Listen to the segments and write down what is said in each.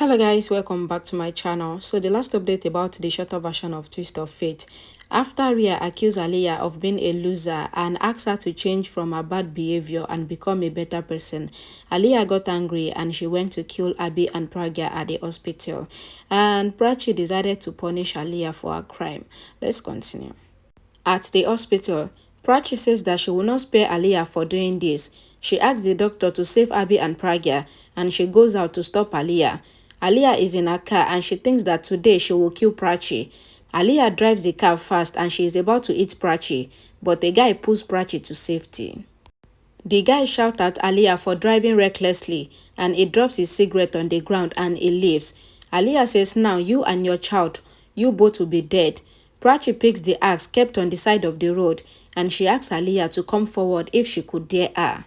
Hello guys, welcome back to my channel. So the last update about the shorter version of Twist of Fate. After Rhea accused Aliyah of being a loser and asked her to change from her bad behavior and become a better person, Aliyah got angry and she went to kill Abby and Pragya at the hospital. And Prachi decided to punish Aliyah for her crime. Let's continue. At the hospital, Prachi says that she will not spare Aliyah for doing this. She asks the doctor to save Abby and Pragya and she goes out to stop Aliyah. Aliyah is in her car and she thinks that today she will kill Prachi. Aliyah drives the car fast and she is about to hit Prachi, but the guy pulls Prachi to safety. The guy shouts at Aliyah for driving recklessly and he drops his cigarette on the ground and he leaves. Aliyah says, "Now you and your child, you both will be dead." Prachi picks the axe kept on the side of the road and she asks Aliyah to come forward if she could dare her.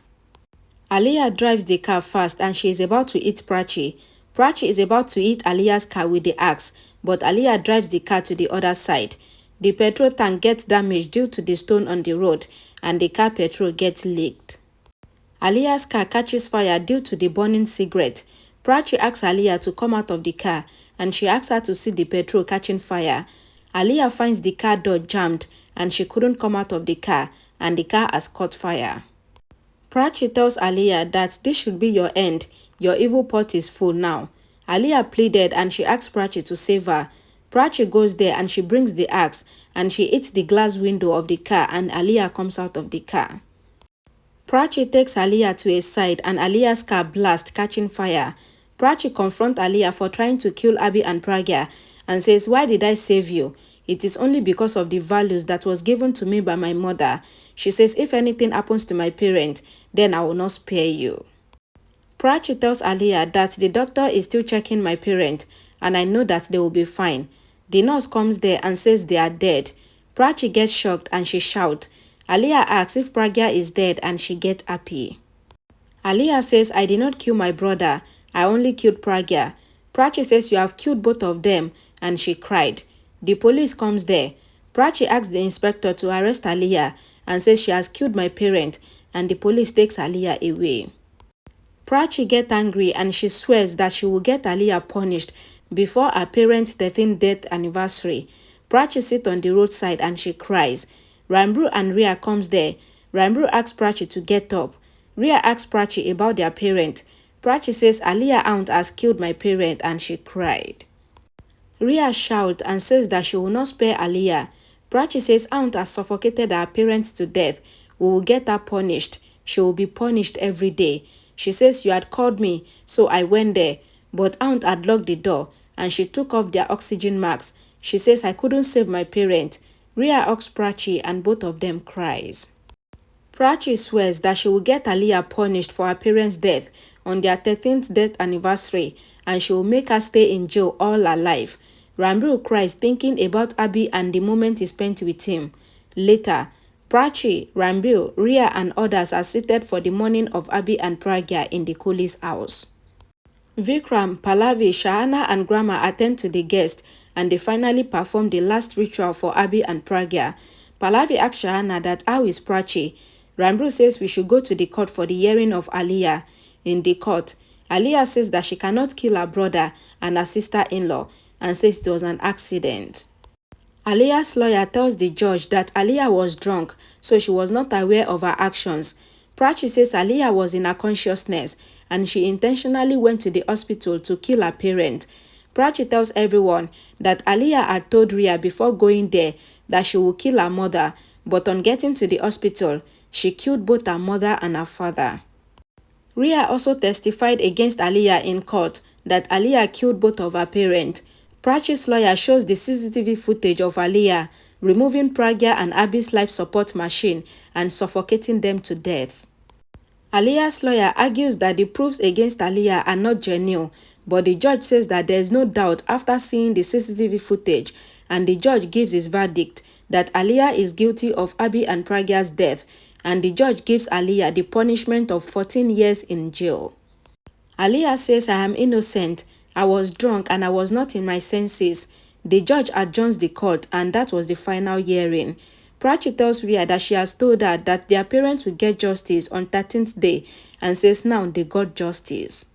Aliyah drives the car fast and she is about to hit Prachi. Prachi is about to hit Aliyah's car with the axe, but Aliyah drives the car to the other side. The petrol tank gets damaged due to the stone on the road and the car petrol gets leaked. Aliyah's car catches fire due to the burning cigarette. Prachi asks Aliyah to come out of the car and she asks her to see the petrol catching fire. Aliyah finds the car door jammed and she couldn't come out of the car and the car has caught fire. Prachi tells Aliyah that this should be your end. Your evil pot is full now. Aliyah pleaded and she asks Prachi to save her. Prachi goes there and she brings the axe and she hits the glass window of the car and Aliyah comes out of the car. Prachi takes Aliyah to a side and Aliyah's car blasts, catching fire. Prachi confronts Aliyah for trying to kill Abby and Pragya and says, "Why did I save you? It is only because of the values that was given to me by my mother." She says, "If anything happens to my parent, then I will not spare you." Prachi tells Aliyah that the doctor is still checking my parent and I know that they will be fine. The nurse comes there and says they are dead. Prachi gets shocked and she shouts. Aliyah asks if Pragya is dead and she gets happy. Aliyah says, "I did not kill my brother. I only killed Pragya." Prachi says, "You have killed both of them," and she cried. The police comes there. Prachi asks the inspector to arrest Aliyah and says she has killed my parent and the police takes Aliyah away. Prachi gets angry and she swears that she will get Aliyah punished before her parents' 13th death anniversary. Prachi sits on the roadside and she cries. Rambru and Rhea comes there. Rambru asks Prachi to get up. Rhea asks Prachi about their parent. Prachi says Aliyah aunt has killed my parent and she cried. Rhea shouts and says that she will not spare Aliyah. Prachi says aunt has suffocated her parents to death. We will get her punished. She will be punished every day. She says, "You had called me, so I went there, but aunt had locked the door and she took off their oxygen masks. She says I couldn't save my parent." Rhea asks Prachi and both of them cries. Prachi swears that she will get Aliyah punished for her parents' death on their 13th death anniversary and she will make her stay in jail all her life. Rambru cries thinking about Abby and the moment he spent with him. Later, Prachi, Rambru, Rhea and others are seated for the mourning of Abby and Pragya in the Kohli's house. Vikram, Pallavi, Shahana and Grandma attend to the guests and they finally perform the last ritual for Abby and Pragya. Pallavi asks Shahana that how is Prachi. Rambru says we should go to the court for the hearing of Aliyah. In the court, Aliyah says that she cannot kill her brother and her sister-in-law and says it was an accident. Aliyah's lawyer tells the judge that Aliyah was drunk, so she was not aware of her actions. Prachi says Aliyah was in her consciousness and she intentionally went to the hospital to kill her parent. Prachi tells everyone that Aliyah had told Rhea before going there that she would kill her mother, but on getting to the hospital, she killed both her mother and her father. Rhea also testified against Aliyah in court that Aliyah killed both of her parents. Prachi's lawyer shows the CCTV footage of Aliyah removing Pragya and Abby's life support machine and suffocating them to death. Aliyah's lawyer argues that the proofs against Aliyah are not genuine, but the judge says that there is no doubt after seeing the CCTV footage, and the judge gives his verdict that Aliyah is guilty of Abby and Pragya's death, and the judge gives Aliyah the punishment of 14 years in jail. Aliyah says, "I am innocent. I was drunk and I was not in my senses." The judge adjourns the court and that was the final hearing. Prachi tells Rhea that she has told her that their parents will get justice on 13th day and says now they got justice.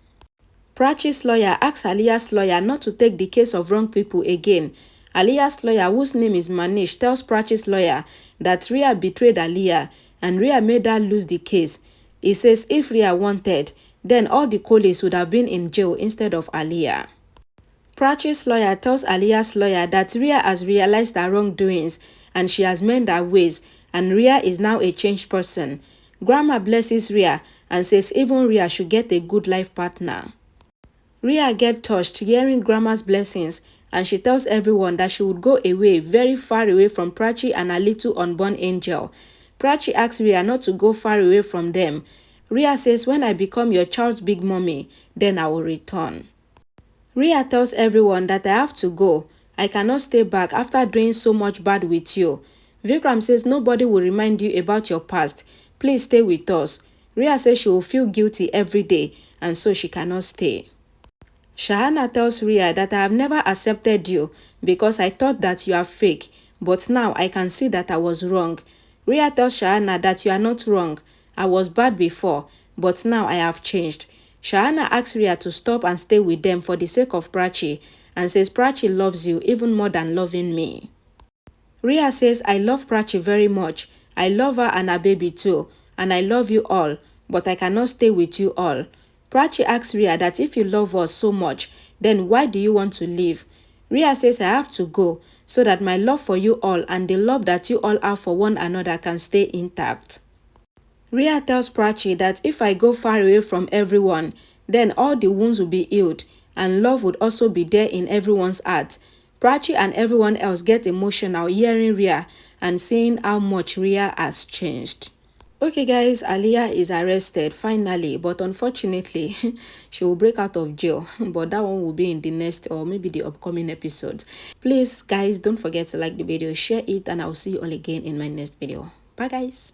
Prachi's lawyer asks Aliyah's lawyer not to take the case of wrong people again. Aliyah's lawyer, whose name is Manish, tells Prachi's lawyer that Rhea betrayed Aliyah and Rhea made her lose the case. He says if Rhea wanted, then all the Kolis would have been in jail instead of Aliyah. Prachi's lawyer tells Aliyah's lawyer that Rhea has realized her wrongdoings and she has mended her ways, and Rhea is now a changed person. Grandma blesses Rhea and says even Rhea should get a good life partner. Rhea gets touched hearing Grandma's blessings, and she tells everyone that she would go away, very far away from Prachi and her little unborn angel. Prachi asks Rhea not to go far away from them. Rhea says, when I become your child's big mommy, then I will return. Rhea tells everyone that I have to go. I cannot stay back after doing so much bad with you. Vikram says nobody will remind you about your past. Please stay with us. Rhea says she will feel guilty every day, and so she cannot stay. Shahana tells Rhea that I have never accepted you because I thought that you are fake, but now I can see that I was wrong. Rhea tells Shahana that you are not wrong. I was bad before, but now I have changed. Shahana asks Rhea to stop and stay with them for the sake of Prachi, and says Prachi loves you even more than loving me. Rhea says, I love Prachi very much. I love her and her baby too, and I love you all, but I cannot stay with you all. Prachi asks Rhea that if you love us so much, then why do you want to leave? Rhea says I have to go so that my love for you all and the love that you all have for one another can stay intact. Rhea tells Prachi that if I go far away from everyone, then all the wounds will be healed and love would also be there in everyone's heart. Prachi and everyone else get emotional hearing Rhea and seeing how much Rhea has changed. Okay guys, Aliyah is arrested finally, but unfortunately she will break out of jail, but that one will be in the next or maybe the upcoming episodes. Please guys, don't forget to like the video, share it, and I'll see you all again in my next video. Bye guys.